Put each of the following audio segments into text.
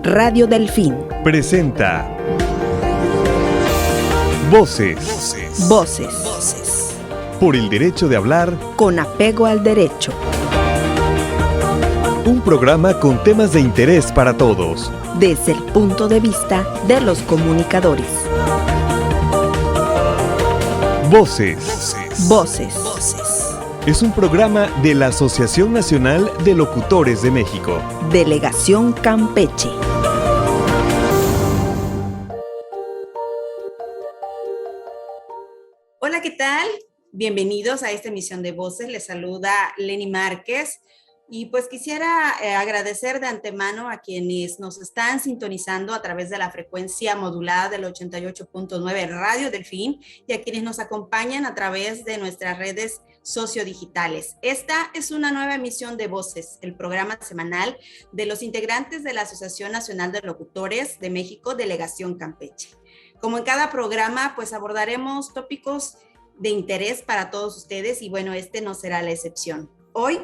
Radio Delfín presenta Voces. Por el derecho de hablar con apego al derecho. Un programa con temas de interés para todos, desde el punto de vista de los comunicadores. Voces. Es un programa de la Asociación Nacional de Locutores de México. Delegación Campeche. Hola, ¿qué tal? Bienvenidos a esta emisión de Voces. Les saluda Lenny Márquez. Y pues quisiera agradecer de antemano a quienes nos están sintonizando a través de la frecuencia modulada del 88.9 Radio Delfín y a quienes nos acompañan a través de nuestras redes sociodigitales. Esta es una nueva emisión de Voces, el programa semanal de los integrantes de la Asociación Nacional de Locutores de México, Delegación Campeche. Como en cada programa, pues abordaremos tópicos de interés para todos ustedes y bueno, este no será la excepción. Hoy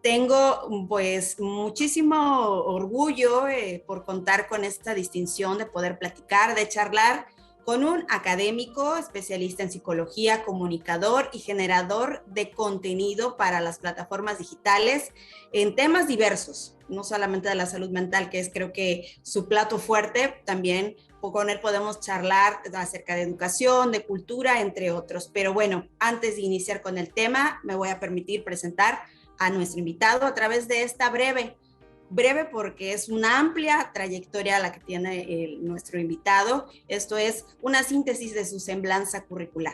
tengo pues muchísimo orgullo por contar con esta distinción de poder platicar, de charlar con un académico, especialista en psicología, comunicador y generador de contenido para las plataformas digitales en temas diversos, no solamente de la salud mental, que es creo que su plato fuerte, también con él podemos charlar acerca de educación, de cultura, entre otros. Pero bueno, antes de iniciar con el tema, me voy a permitir presentar a nuestro invitado a través de esta breve porque es una amplia trayectoria la que tiene nuestro invitado. Esto es una síntesis de su semblanza curricular.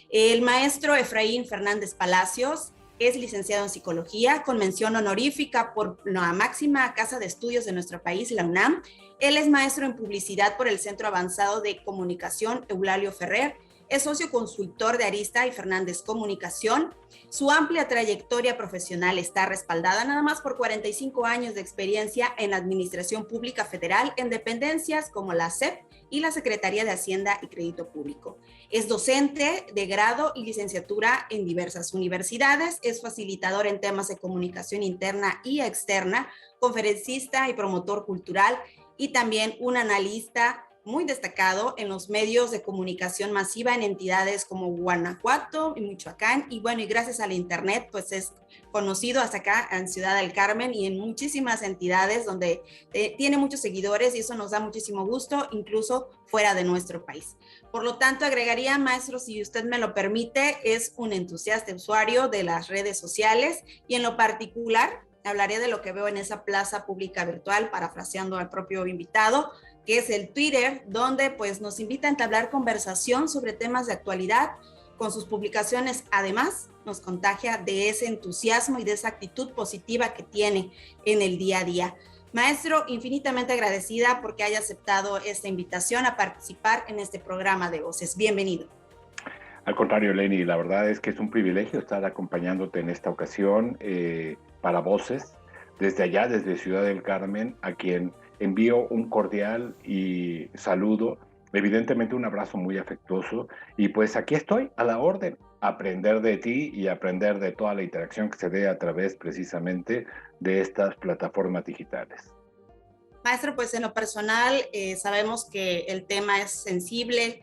El maestro Efraín Fernández Palacios es licenciado en psicología con mención honorífica por la máxima casa de estudios de nuestro país, la UNAM. Él es maestro en publicidad por el Centro Avanzado de Comunicación Eulalio Ferrer. Es socio consultor de Arista y Fernández Comunicación. Su amplia trayectoria profesional está respaldada nada más por 45 años de experiencia en la Administración Pública Federal en dependencias como la SEP y la Secretaría de Hacienda y Crédito Público. Es docente de grado y licenciatura en diversas universidades. Es facilitador en temas de comunicación interna y externa, conferencista y promotor cultural y también un analista muy destacado en los medios de comunicación masiva en entidades como Guanajuato y Michoacán, y bueno, y gracias a la internet, pues es conocido hasta acá en Ciudad del Carmen y en muchísimas entidades donde tiene muchos seguidores y eso nos da muchísimo gusto, incluso fuera de nuestro país. Por lo tanto, agregaría, maestro, si usted me lo permite, es un entusiasta usuario de las redes sociales y en lo particular hablaré de lo que veo en esa plaza pública virtual, parafraseando al propio invitado, que es el Twitter, donde pues nos invita a entablar conversación sobre temas de actualidad. Con sus publicaciones, además, nos contagia de ese entusiasmo y de esa actitud positiva que tiene en el día a día. Maestro, infinitamente agradecida porque haya aceptado esta invitación a participar en este programa de Voces. Bienvenido. Al contrario, Lenny, la verdad es que es un privilegio estar acompañándote en esta ocasión para Voces, desde allá, desde Ciudad del Carmen, a quien envío un cordial y saludo, evidentemente un abrazo muy afectuoso, y pues aquí estoy a la orden, aprender de ti y aprender de toda la interacción que se dé a través precisamente de estas plataformas digitales. Maestro, pues en lo personal sabemos que el tema es sensible,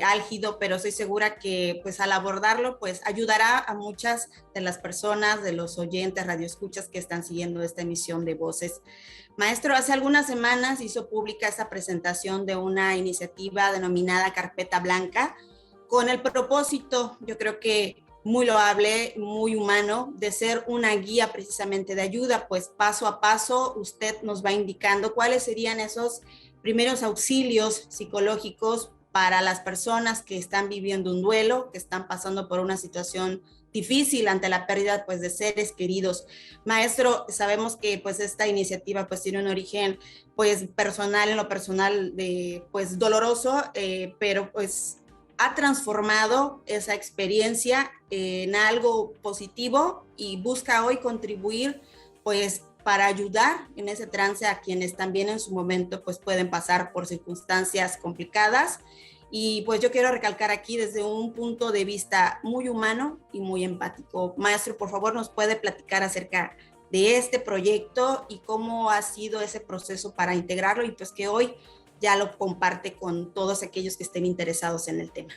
álgido, pero estoy segura que pues al abordarlo pues ayudará a muchas de las personas, de los oyentes, radioescuchas que están siguiendo esta emisión de Voces. Maestro, hace algunas semanas hizo pública esta presentación de una iniciativa denominada Carpeta Blanca con el propósito, yo creo que muy loable, muy humano, de ser una guía precisamente de ayuda, pues paso a paso usted nos va indicando cuáles serían esos primeros auxilios psicológicos para las personas que están viviendo un duelo, que están pasando por una situación difícil ante la pérdida pues de seres queridos. Maestro, sabemos que pues esta iniciativa pues tiene un origen pues personal, en lo personal pues doloroso, pero pues ha transformado esa experiencia en algo positivo y busca hoy contribuir pues para ayudar en ese trance a quienes también en su momento pues pueden pasar por circunstancias complicadas. Y pues yo quiero recalcar aquí desde un punto de vista muy humano y muy empático. Maestro, por favor, ¿nos puede platicar acerca de este proyecto y cómo ha sido ese proceso para integrarlo y pues que hoy ya lo comparte con todos aquellos que estén interesados en el tema.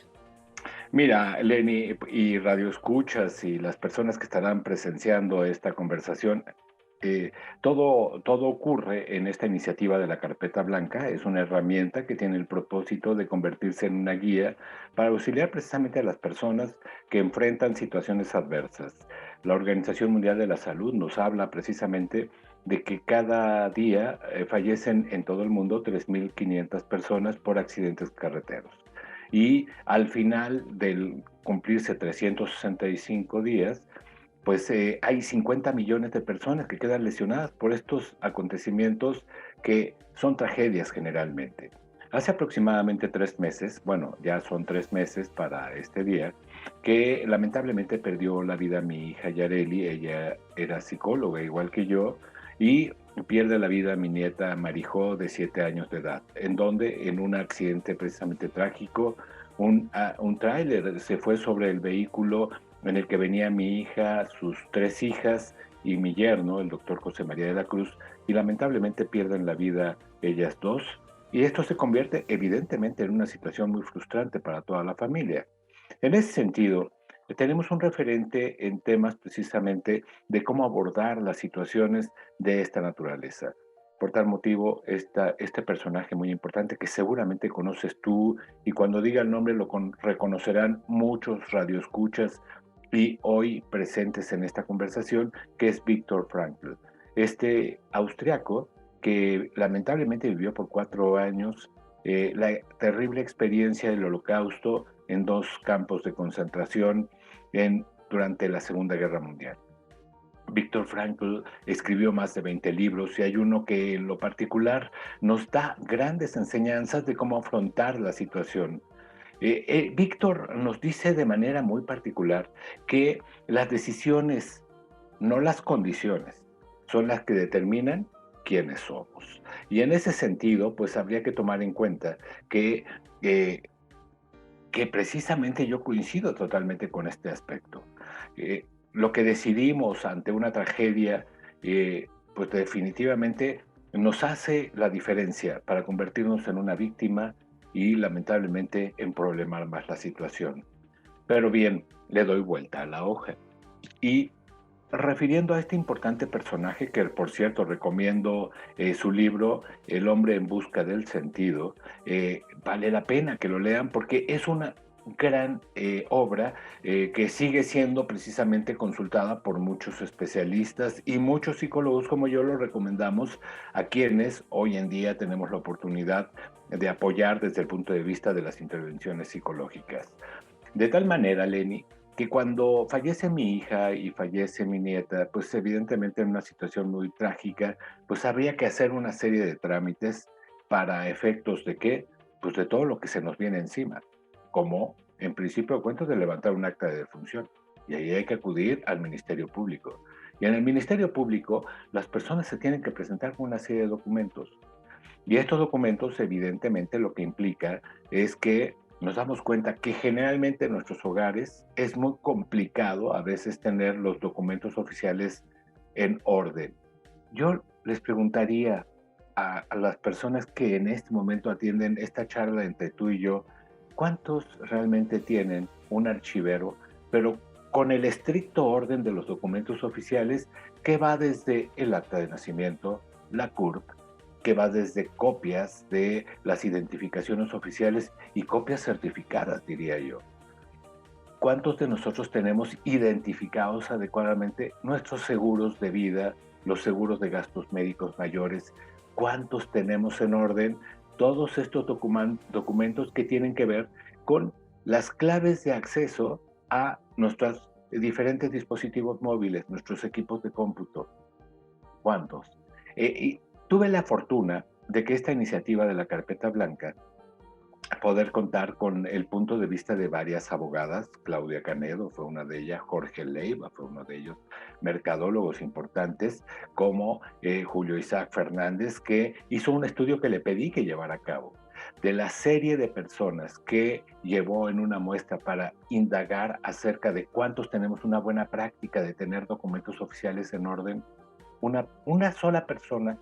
Mira, Lenny y Radio Escuchas y las personas que estarán presenciando esta conversación, eh, todo ocurre en esta iniciativa de la Carpeta Blanca. Es una herramienta que tiene el propósito de convertirse en una guía para auxiliar precisamente a las personas que enfrentan situaciones adversas. La Organización Mundial de la Salud nos habla precisamente de que cada día fallecen en todo el mundo 3.500 personas por accidentes carreteros. Y al final del cumplirse 365 días, pues hay 50 millones de personas que quedan lesionadas por estos acontecimientos que son tragedias generalmente. Hace aproximadamente 3 meses, bueno, ya son 3 meses para este día, que lamentablemente perdió la vida mi hija Yareli. Ella era psicóloga igual que yo, y pierde la vida mi nieta Marijó, de 7 años de edad, en donde en un accidente precisamente trágico, un tráiler se fue sobre el vehículo en el que venía mi hija, sus 3 hijas y mi yerno, el doctor José María de la Cruz, y lamentablemente pierden la vida ellas dos. Y esto se convierte evidentemente en una situación muy frustrante para toda la familia. En ese sentido, tenemos un referente en temas precisamente de cómo abordar las situaciones de esta naturaleza. Por tal motivo, este personaje muy importante que seguramente conoces tú, y cuando diga el nombre reconocerán muchos radioescuchas y hoy presentes en esta conversación, que es Viktor Frankl, este austriaco que lamentablemente vivió por 4 años la terrible experiencia del Holocausto en 2 campos de concentración durante la Segunda Guerra Mundial. Viktor Frankl escribió más de 20 libros, y hay uno que en lo particular nos da grandes enseñanzas de cómo afrontar la situación. Víctor nos dice de manera muy particular que las decisiones, no las condiciones, son las que determinan quiénes somos. Y en ese sentido, pues habría que tomar en cuenta eh, que precisamente yo coincido totalmente con este aspecto. Lo que decidimos ante una tragedia, pues definitivamente nos hace la diferencia para convertirnos en una víctima y lamentablemente en problemar más la situación. Pero bien, le doy vuelta a la hoja. Y refiriendo a este importante personaje, que por cierto recomiendo su libro El hombre en busca del sentido, vale la pena que lo lean porque es una gran obra que sigue siendo precisamente consultada por muchos especialistas y muchos psicólogos como yo lo recomendamos a quienes hoy en día tenemos la oportunidad de apoyar desde el punto de vista de las intervenciones psicológicas. De tal manera, Lenny, que cuando fallece mi hija y fallece mi nieta, pues evidentemente en una situación muy trágica, pues habría que hacer una serie de trámites para efectos de qué, pues de todo lo que se nos viene encima, como en principio de cuentas de levantar un acta de defunción. Y ahí hay que acudir al Ministerio Público. Y en el Ministerio Público las personas se tienen que presentar con una serie de documentos. Y estos documentos evidentemente lo que implica es que nos damos cuenta que generalmente en nuestros hogares es muy complicado a veces tener los documentos oficiales en orden. Yo les preguntaría a las personas que en este momento atienden esta charla entre tú y yo, ¿cuántos realmente tienen un archivero, pero con el estricto orden de los documentos oficiales que va desde el acta de nacimiento, la CURP, que va desde copias de las identificaciones oficiales y copias certificadas, diría yo? ¿Cuántos de nosotros tenemos identificados adecuadamente nuestros seguros de vida, los seguros de gastos médicos mayores? ¿Cuántos tenemos en orden todos estos documentos que tienen que ver con las claves de acceso a nuestros diferentes dispositivos móviles, nuestros equipos de cómputo? ¿Cuántos? Y tuve la fortuna de que esta iniciativa de la Carpeta Blanca, poder contar con el punto de vista de varias abogadas. Claudia Canedo fue una de ellas, Jorge Leiva fue uno de ellos, mercadólogos importantes como Julio Isaac Fernández, que hizo un estudio que le pedí que llevara a cabo. De la serie de personas que llevó en una muestra para indagar acerca de cuántos tenemos una buena práctica de tener documentos oficiales en orden, una sola persona,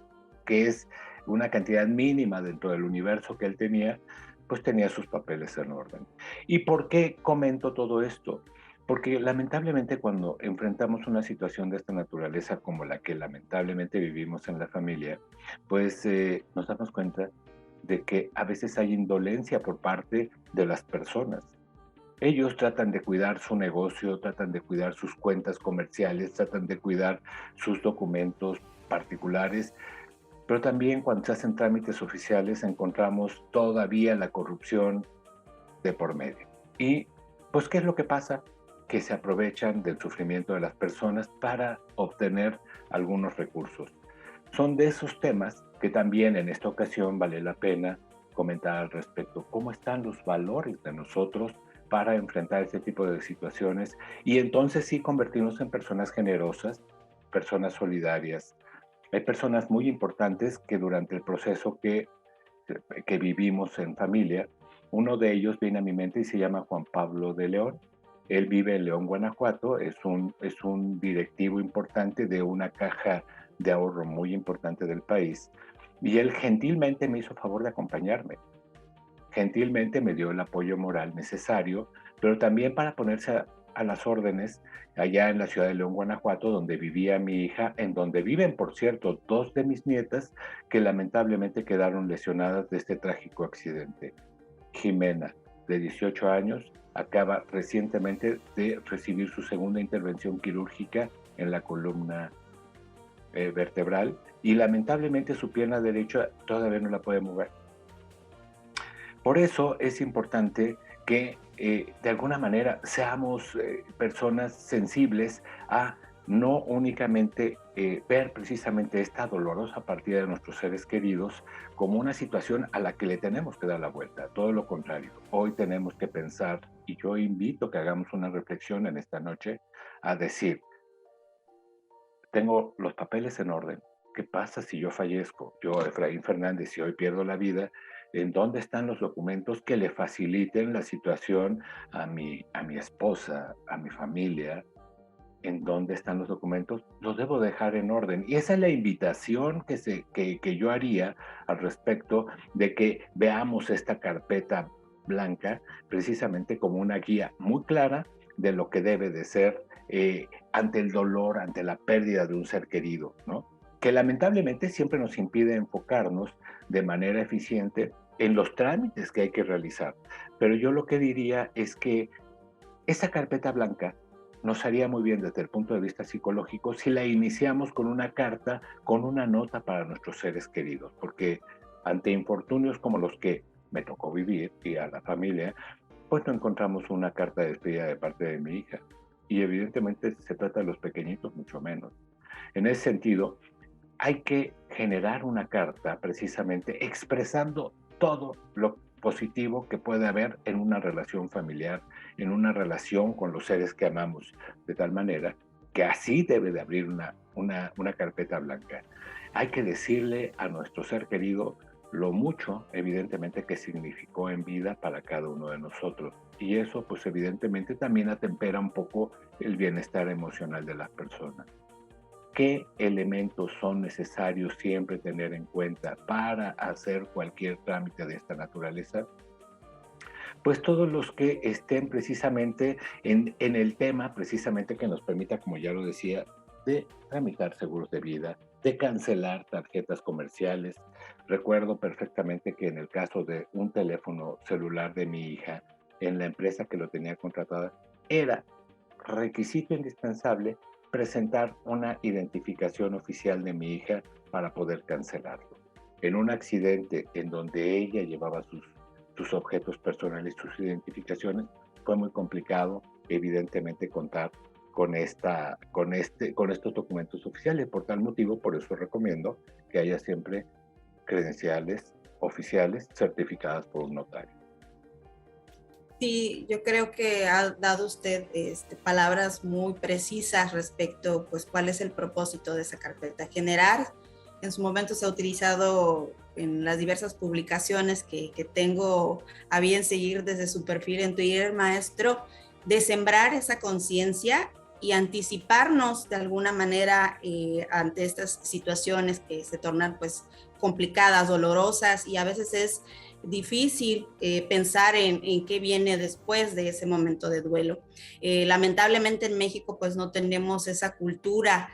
que es una cantidad mínima dentro del universo que él tenía, pues tenía sus papeles en orden. ¿Y por qué comento todo esto? Porque lamentablemente cuando enfrentamos una situación de esta naturaleza como la que lamentablemente vivimos en la familia, pues nos damos cuenta de que a veces hay indolencia por parte de las personas. Ellos tratan de cuidar su negocio, tratan de cuidar sus cuentas comerciales, tratan de cuidar sus documentos particulares, pero también cuando se hacen trámites oficiales encontramos todavía la corrupción de por medio. Y pues, ¿qué es lo que pasa? Que se aprovechan del sufrimiento de las personas para obtener algunos recursos. Son de esos temas que también en esta ocasión vale la pena comentar al respecto. ¿Cómo están los valores de nosotros para enfrentar este tipo de situaciones? Y entonces sí convertirnos en personas generosas, personas solidarias. Hay personas muy importantes que durante el proceso que vivimos en familia, uno de ellos viene a mi mente y se llama Juan Pablo de León. Él vive en León, Guanajuato, es un directivo importante de una caja de ahorro muy importante del país, y él gentilmente me hizo favor de acompañarme. Gentilmente me dio el apoyo moral necesario, pero también para ponerse a las órdenes allá en la ciudad de León, Guanajuato, donde vivía mi hija, en donde viven, por cierto, dos de mis nietas que lamentablemente quedaron lesionadas de este trágico accidente. Jimena, de 18 años, acaba recientemente de recibir su segunda intervención quirúrgica en la columna vertebral, y lamentablemente su pierna derecha todavía no la puede mover. Por eso es importante que de alguna manera seamos personas sensibles a no únicamente ver precisamente esta dolorosa partida de nuestros seres queridos como una situación a la que le tenemos que dar la vuelta. Todo lo contrario, hoy tenemos que pensar, y yo invito a que hagamos una reflexión en esta noche, a decir: tengo los papeles en orden. ¿Qué pasa si yo fallezco? Yo, Efraín Fernández, si hoy pierdo la vida, ¿en dónde están los documentos que le faciliten la situación a mi esposa, a mi familia? ¿En dónde están los documentos? Los debo dejar en orden. Y esa es la invitación que yo haría al respecto, de que veamos esta carpeta blanca precisamente como una guía muy clara de lo que debe de ser ante el dolor, ante la pérdida de un ser querido, ¿no? Que lamentablemente siempre nos impide enfocarnos de manera eficiente en los trámites que hay que realizar. Pero yo lo que diría es que esa carpeta blanca nos haría muy bien desde el punto de vista psicológico si la iniciamos con una carta, con una nota para nuestros seres queridos, porque ante infortunios como los que me tocó vivir y a la familia, pues no encontramos una carta de despedida de parte de mi hija. Y evidentemente se trata de los pequeñitos mucho menos. En ese sentido, hay que generar una carta precisamente expresando todo lo positivo que puede haber en una relación familiar, en una relación con los seres que amamos, de tal manera que así debe de abrir una carpeta blanca. Hay que decirle a nuestro ser querido lo mucho, evidentemente, que significó en vida para cada uno de nosotros. Y eso, pues evidentemente, también atempera un poco el bienestar emocional de las personas. ¿Qué elementos son necesarios siempre tener en cuenta para hacer cualquier trámite de esta naturaleza? Pues todos los que estén precisamente en el tema, precisamente que nos permita, como ya lo decía, de tramitar seguros de vida, de cancelar tarjetas comerciales. Recuerdo perfectamente que en el caso de un teléfono celular de mi hija, en la empresa que lo tenía contratada, era requisito indispensable presentar una identificación oficial de mi hija para poder cancelarlo. En un accidente en donde ella llevaba sus objetos personales, sus identificaciones, fue muy complicado, evidentemente, contar con estos documentos oficiales. Por tal motivo, por eso recomiendo que haya siempre credenciales oficiales certificadas por un notario. Sí, yo creo que ha dado usted palabras muy precisas respecto, pues, cuál es el propósito de esa carpeta. Generar, en su momento se ha utilizado en las diversas publicaciones que tengo a bien seguir desde su perfil en Twitter, maestro, de sembrar esa conciencia y anticiparnos de alguna manera ante estas situaciones que se tornan pues complicadas, dolorosas, y a veces es difícil pensar en qué viene después de ese momento de duelo. Lamentablemente en México pues no tenemos esa cultura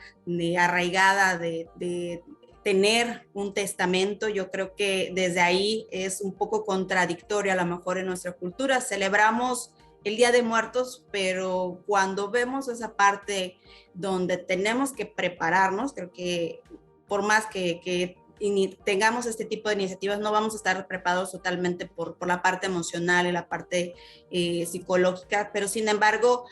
arraigada de tener un testamento. Yo creo que desde ahí es un poco contradictorio a lo mejor en nuestra cultura. Celebramos el Día de Muertos, pero cuando vemos esa parte donde tenemos que prepararnos, creo que por más que tengamos este tipo de iniciativas, no vamos a estar preparados totalmente por la parte emocional y la parte psicológica, pero sin embargo,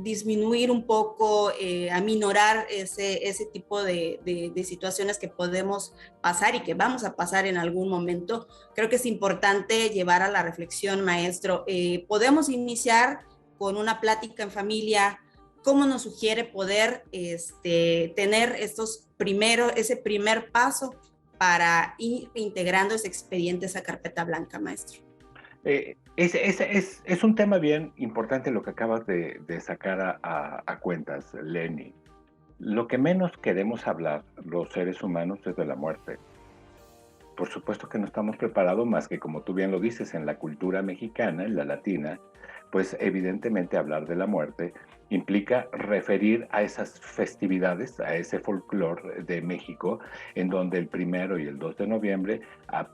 disminuir un poco, aminorar ese tipo de situaciones que podemos pasar y que vamos a pasar en algún momento. Creo que es importante llevar a la reflexión, maestro. Podemos iniciar con una plática en familia. ¿Cómo nos sugiere poder tener ese primer paso para ir integrando ese expediente, esa carpeta blanca, maestro? Es un tema bien importante lo que acabas de sacar a cuentas, Lenny. Lo que menos queremos hablar los seres humanos es de la muerte. Por supuesto que no estamos preparados más que, como tú bien lo dices, en la cultura mexicana, en la latina, pues evidentemente hablar de la muerte implica referir a esas festividades, a ese folclore de México, en donde el 1 y el 2 de noviembre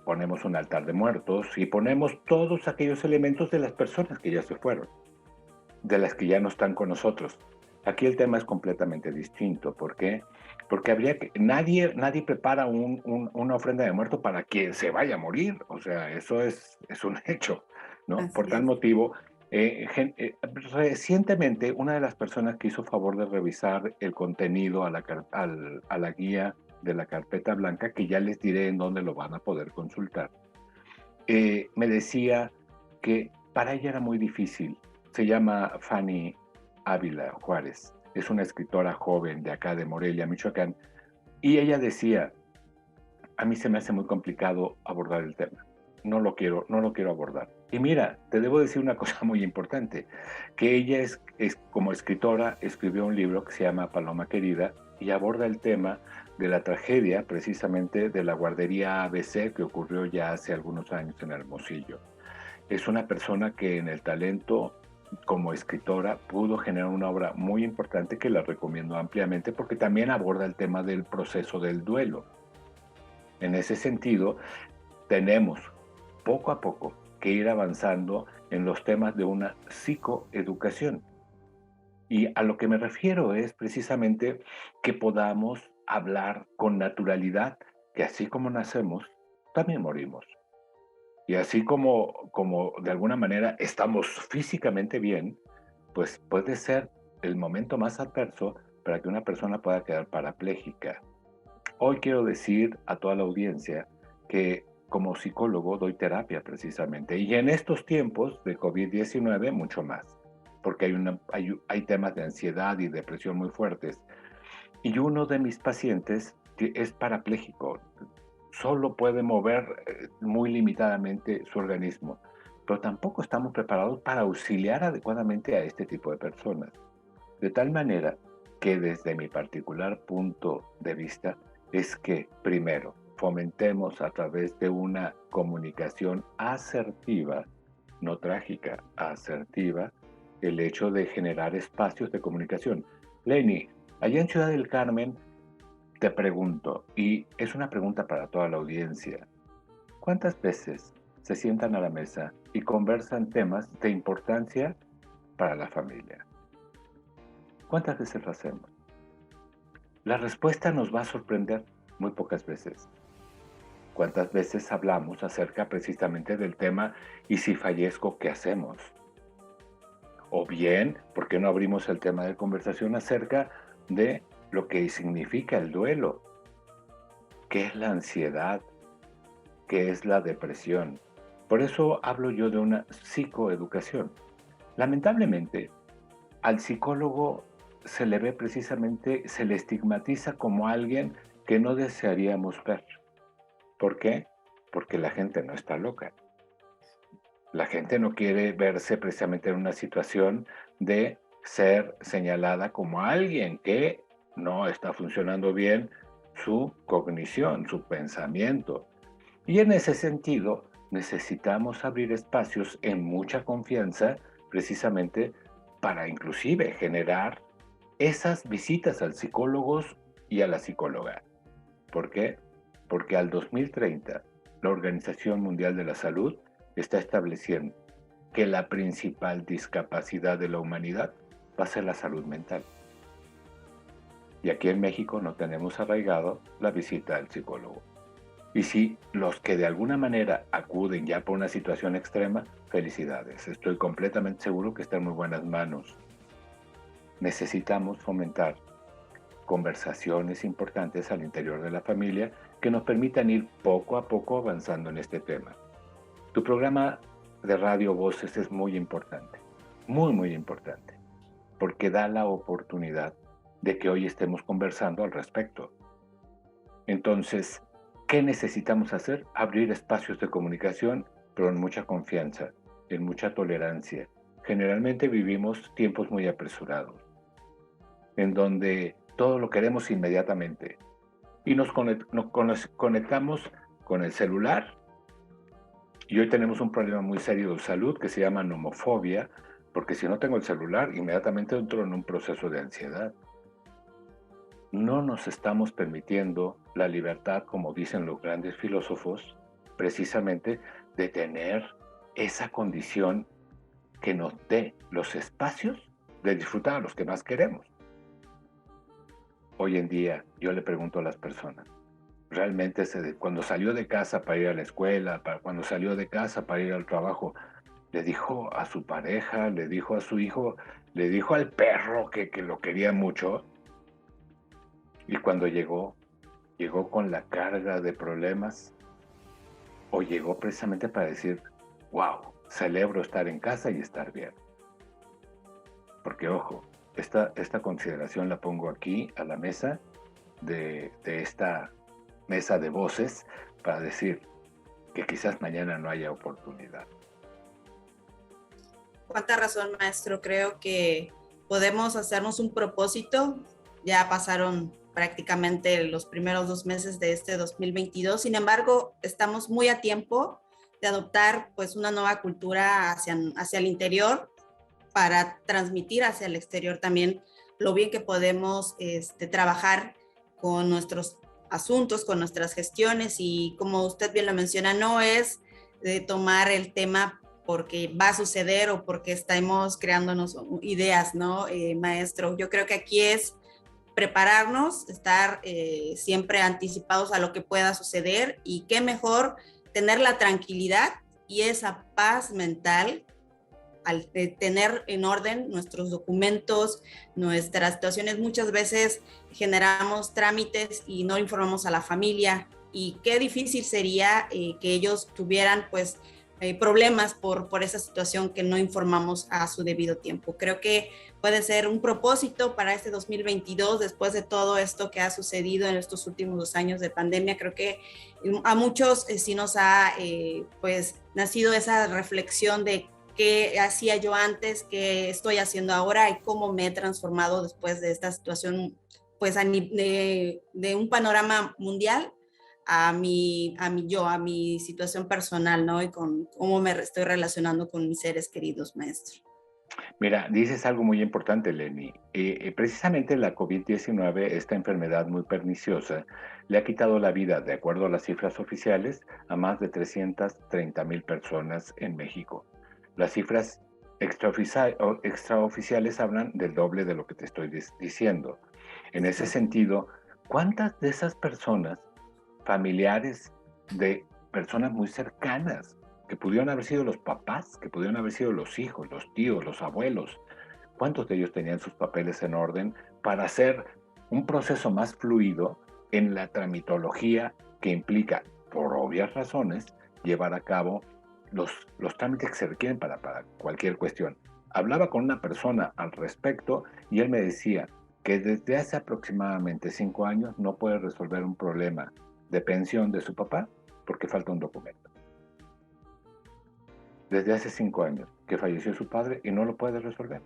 ponemos un altar de muertos y ponemos todos aquellos elementos de las personas que ya se fueron, de las que ya no están con nosotros. Aquí el tema es completamente distinto. ¿Por qué? Porque nadie prepara una ofrenda de muerto para quien se vaya a morir. O sea, eso es un hecho, ¿no? Así Por tal es. motivo, recientemente una de las personas que hizo favor de revisar el contenido a la guía de la carpeta blanca, que ya les diré en dónde lo van a poder consultar, me decía que para ella era muy difícil. Se llama Fanny Ávila Juárez. Es una escritora joven de acá de Morelia, Michoacán. Y ella decía, a mí se me hace muy complicado abordar el tema. No lo quiero abordar. Y mira, te debo decir una cosa muy importante, que ella como escritora escribió un libro que se llama Paloma Querida y aborda el tema de la tragedia precisamente de la guardería ABC que ocurrió ya hace algunos años en Hermosillo. Es una persona que en el talento como escritora pudo generar una obra muy importante que la recomiendo ampliamente porque también aborda el tema del proceso del duelo. En ese sentido, tenemos poco a poco que ir avanzando en los temas de una psicoeducación. Y a lo que me refiero es precisamente que podamos hablar con naturalidad, que así como nacemos, también morimos. Y así como de alguna manera estamos físicamente bien, pues puede ser el momento más adverso para que una persona pueda quedar parapléjica. Hoy quiero decir a toda la audiencia que como psicólogo doy terapia precisamente, y en estos tiempos de COVID-19 mucho más, porque hay temas de ansiedad y depresión muy fuertes. Y uno de mis pacientes es parapléjico, solo puede mover muy limitadamente su organismo, pero tampoco estamos preparados para auxiliar adecuadamente a este tipo de personas. De tal manera que desde mi particular punto de vista es que, primero, fomentemos a través de una comunicación asertiva, no trágica, asertiva, el hecho de generar espacios de comunicación. Lenny, allá en Ciudad del Carmen, te pregunto, y es una pregunta para toda la audiencia, ¿cuántas veces se sientan a la mesa y conversan temas de importancia para la familia? ¿Cuántas veces lo hacemos? La respuesta nos va a sorprender muy pocas veces. ¿Cuántas veces hablamos acerca precisamente del tema y si fallezco, qué hacemos? O bien, ¿por qué no abrimos el tema de conversación acerca de lo que significa el duelo? ¿Qué es la ansiedad? ¿Qué es la depresión? Por eso hablo yo de una psicoeducación. Lamentablemente, al psicólogo se le ve precisamente, se le estigmatiza como alguien que no desearíamos ver. ¿Por qué? Porque la gente no está loca. La gente no quiere verse precisamente en una situación de ser señalada como alguien que no está funcionando bien su cognición, su pensamiento. Y en ese sentido, necesitamos abrir espacios en mucha confianza precisamente para inclusive generar esas visitas al psicólogo y a la psicóloga. ¿Por qué? Porque al 2030, la Organización Mundial de la Salud está estableciendo que la principal discapacidad de la humanidad va a ser la salud mental. Y aquí en México no tenemos arraigado la visita al psicólogo. Y si los que de alguna manera acuden ya por una situación extrema, felicidades. Estoy completamente seguro que está en muy buenas manos. Necesitamos fomentar conversaciones importantes al interior de la familia que nos permitan ir poco a poco avanzando en este tema. Tu programa de Radio Voces es muy importante, muy importante, porque da la oportunidad de que hoy estemos conversando al respecto. Entonces, ¿qué necesitamos hacer? Abrir espacios de comunicación, pero en mucha confianza, en mucha tolerancia. Generalmente vivimos tiempos muy apresurados, en donde todo lo queremos inmediatamente. Y nos conectamos con el celular. Y hoy tenemos un problema muy serio de salud que se llama nomofobia, porque si no tengo el celular, inmediatamente entro en un proceso de ansiedad. No nos estamos permitiendo la libertad, como dicen los grandes filósofos, precisamente de tener esa condición que nos dé los espacios de disfrutar a los que más queremos. Hoy en día yo le pregunto a las personas, realmente cuando salió de casa para ir a la escuela, cuando salió de casa para ir al trabajo, le dijo a su pareja, le dijo a su hijo, le dijo al perro que lo quería mucho, y cuando llegó con la carga de problemas, o llegó precisamente para decir, wow, celebro estar en casa y estar bien. Porque ojo, esta consideración la pongo aquí a la mesa de esta mesa de voces para decir que quizás mañana no haya oportunidad. Cuánta razón, maestro. Creo que podemos hacernos un propósito. Ya pasaron prácticamente los primeros 2 meses de este 2022. Sin embargo, estamos muy a tiempo de adoptar pues una nueva cultura hacia el interior para transmitir hacia el exterior también lo bien que podemos trabajar con nuestros asuntos, con nuestras gestiones, y como usted bien lo menciona, no es de tomar el tema porque va a suceder o porque estamos creándonos ideas, ¿no, maestro? Yo creo que aquí es prepararnos, estar siempre anticipados a lo que pueda suceder, y qué mejor tener la tranquilidad y esa paz mental al tener en orden nuestros documentos, nuestras situaciones. Muchas veces generamos trámites y no informamos a la familia, y qué difícil sería que ellos tuvieran pues problemas por esa situación que no informamos a su debido tiempo. Creo que puede ser un propósito para este 2022, después de todo esto que ha sucedido en estos últimos 2 años de pandemia. Creo que a muchos sí nos ha pues nacido esa reflexión de qué hacía yo antes, qué estoy haciendo ahora y cómo me he transformado después de esta situación, pues de un panorama mundial a mi situación personal, ¿no? Y con cómo me estoy relacionando con mis seres queridos, maestro. Mira, dices algo muy importante, Lenny. Precisamente la COVID-19, esta enfermedad muy perniciosa, le ha quitado la vida, de acuerdo a las cifras oficiales, a más de 330,000 personas en México. Las cifras extraoficiales hablan del doble de lo que te estoy diciendo. En ese sentido, ¿cuántas de esas personas, familiares de personas muy cercanas, que pudieron haber sido los papás, que pudieron haber sido los hijos, los tíos, los abuelos, cuántos de ellos tenían sus papeles en orden para hacer un proceso más fluido en la tramitología que implica, por obvias razones, llevar a cabo los trámites que se requieren para cualquier cuestión? Hablaba con una persona al respecto y él me decía que desde hace aproximadamente 5 años no puede resolver un problema de pensión de su papá porque falta un documento. Desde hace 5 años que falleció su padre y no lo puede resolver.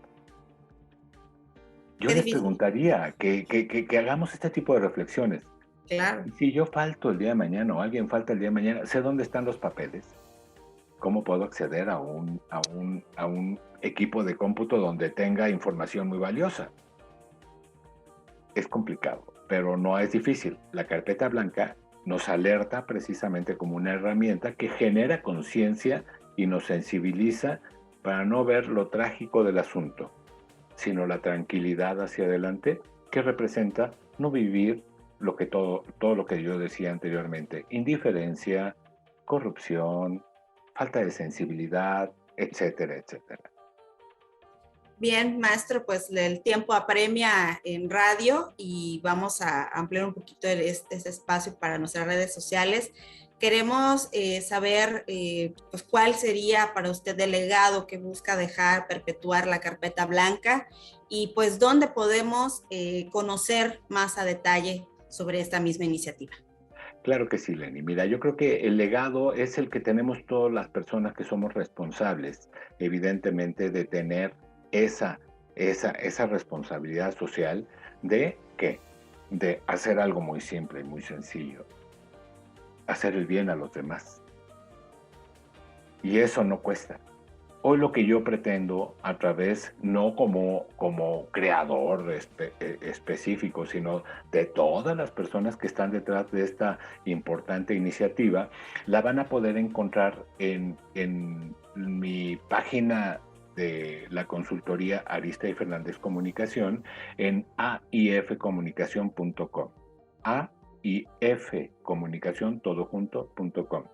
Yo Qué les difícil. preguntaría que hagamos este tipo de reflexiones. Claro. Si yo falto el día de mañana o alguien falta el día de mañana, sé dónde están los papeles. ¿Cómo puedo acceder a un equipo de cómputo donde tenga información muy valiosa? Es complicado, pero no es difícil. La carpeta blanca nos alerta precisamente como una herramienta que genera conciencia y nos sensibiliza para no ver lo trágico del asunto, sino la tranquilidad hacia adelante que representa no vivir todo lo que yo decía anteriormente, indiferencia, corrupción, falta de sensibilidad, etcétera, etcétera. Bien, maestro, pues el tiempo apremia en radio y vamos a ampliar un poquito este espacio para nuestras redes sociales. Queremos saber pues, cuál sería para usted el legado que busca dejar, perpetuar la carpeta blanca y pues dónde podemos conocer más a detalle sobre esta misma iniciativa. Claro que sí, Lenny. Mira, yo creo que el legado es el que tenemos todas las personas que somos responsables, evidentemente, de tener esa, esa responsabilidad social de ¿qué? De hacer algo muy simple y muy sencillo, hacer el bien a los demás. Y eso no cuesta. Hoy lo que yo pretendo a través, no como creador específico, sino de todas las personas que están detrás de esta importante iniciativa, la van a poder encontrar en mi página de la consultoría Arista y Fernández Comunicación en aifcomunicación.com. aifcomunicación.com.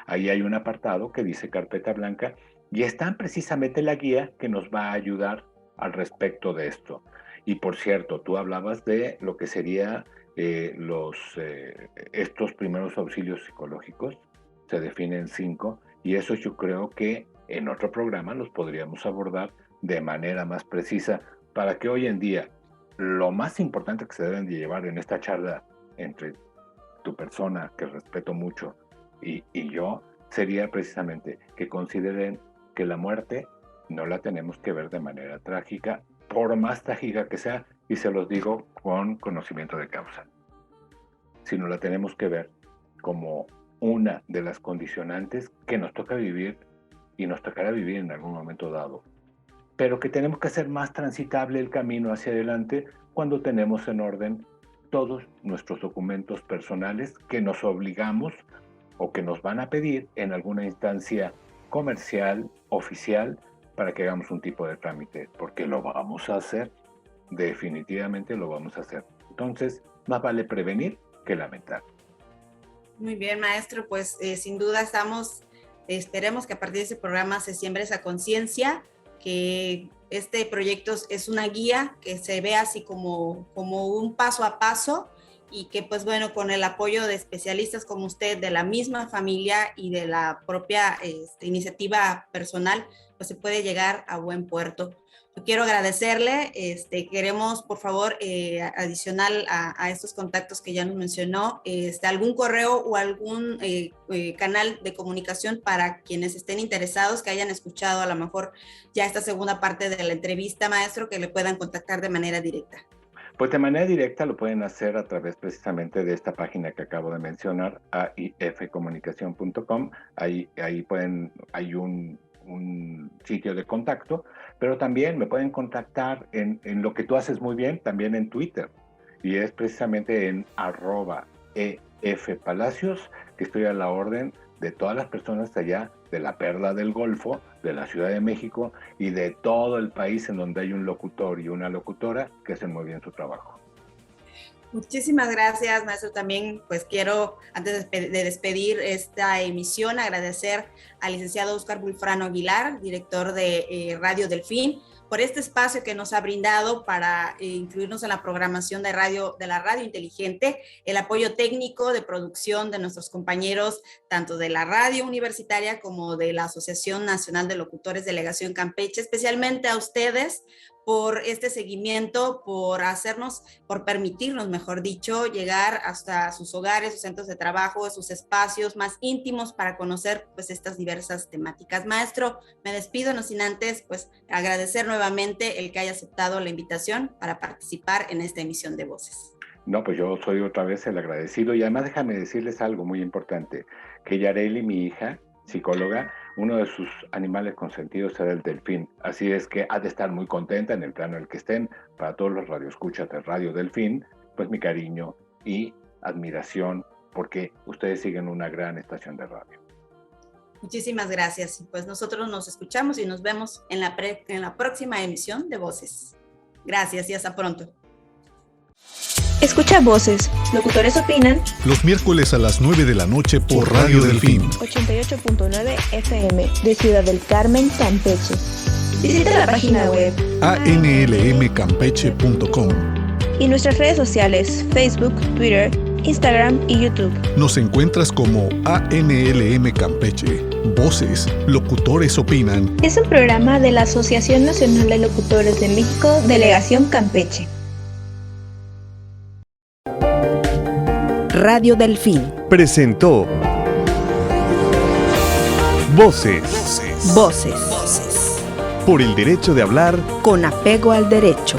Ahí hay un apartado que dice carpeta blanca y está precisamente la guía que nos va a ayudar al respecto de esto. Y por cierto, tú hablabas de lo que sería estos primeros auxilios psicológicos, se definen 5, y eso yo creo que en otro programa los podríamos abordar de manera más precisa para que hoy en día lo más importante que se deben de llevar en esta charla entre tu persona, que respeto mucho, y yo, sería precisamente que consideren que la muerte no la tenemos que ver de manera trágica, por más trágica que sea, y se los digo con conocimiento de causa, sino la tenemos que ver como una de las condicionantes que nos toca vivir y nos tocará vivir en algún momento dado, pero que tenemos que hacer más transitable el camino hacia adelante cuando tenemos en orden todos nuestros documentos personales que nos obligamos o que nos van a pedir en alguna instancia comercial, oficial, para que hagamos un tipo de trámite, porque lo vamos a hacer, definitivamente lo vamos a hacer. Entonces, más vale prevenir que lamentar. Muy bien, maestro, pues sin duda esperemos que a partir de ese programa se siembre esa conciencia, que este proyecto es una guía, que se ve así como un paso a paso y que pues bueno, con el apoyo de especialistas como usted, de la misma familia y de la propia iniciativa personal, pues se puede llegar a buen puerto. Yo quiero agradecerle, queremos por favor, adicional a estos contactos que ya nos mencionó, algún correo o algún canal de comunicación para quienes estén interesados, que hayan escuchado a lo mejor ya esta segunda parte de la entrevista, maestro, que le puedan contactar de manera directa. Pues de manera directa lo pueden hacer a través precisamente de esta página que acabo de mencionar, aifcomunicación.com. Ahí hay un sitio de contacto, pero también me pueden contactar en lo que tú haces muy bien, también en Twitter, y es precisamente en @efpalacios, que estoy a la orden de todas las personas allá de la Perla del Golfo, de la Ciudad de México y de todo el país en donde hay un locutor y una locutora que hacen muy bien su trabajo. Muchísimas gracias, maestro. También, pues quiero, antes de despedir esta emisión, agradecer al licenciado Óscar Bulfrano Aguilar, director de Radio Delfín, por este espacio que nos ha brindado para incluirnos en la programación de la radio inteligente, el apoyo técnico de producción de nuestros compañeros, tanto de la radio universitaria como de la Asociación Nacional de Locutores Delegación Campeche, especialmente a ustedes por este seguimiento, por permitirnos, mejor dicho, llegar hasta sus hogares, sus centros de trabajo, sus espacios más íntimos para conocer pues estas diversas temáticas. Maestro, me despido, no sin antes pues agradecer nuevamente el que haya aceptado la invitación para participar en esta emisión de Voces. No, pues yo soy otra vez el agradecido y además déjame decirles algo muy importante, que Yareli, mi hija, psicóloga, uno de sus animales consentidos era el delfín, así es que ha de estar muy contenta en el plano en el que estén. Para todos los radioescuchas de Radio Delfín, pues mi cariño y admiración, porque ustedes siguen una gran estación de radio. Muchísimas gracias, pues nosotros nos escuchamos y nos vemos en la próxima emisión de Voces. Gracias y hasta pronto. Escucha Voces, locutores opinan. Los miércoles a las 9 de la noche por Radio Delfín. 88.9 FM de Ciudad del Carmen, Campeche. Visita la página web anlmcampeche.com y nuestras redes sociales, Facebook, Twitter, Instagram y YouTube. Nos encuentras como ANLM Campeche. Voces, locutores opinan. Es un programa de la Asociación Nacional de Locutores de México, Delegación Campeche. Radio Delfín presentó Voces. Por el derecho de hablar con apego al derecho.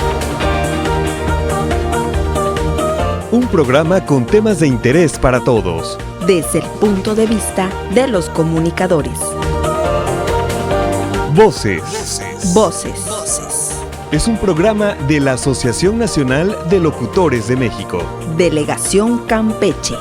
Un programa con temas de interés para todos, desde el punto de vista de los comunicadores. Voces. Es un programa de la Asociación Nacional de Locutores de México. Delegación Campeche.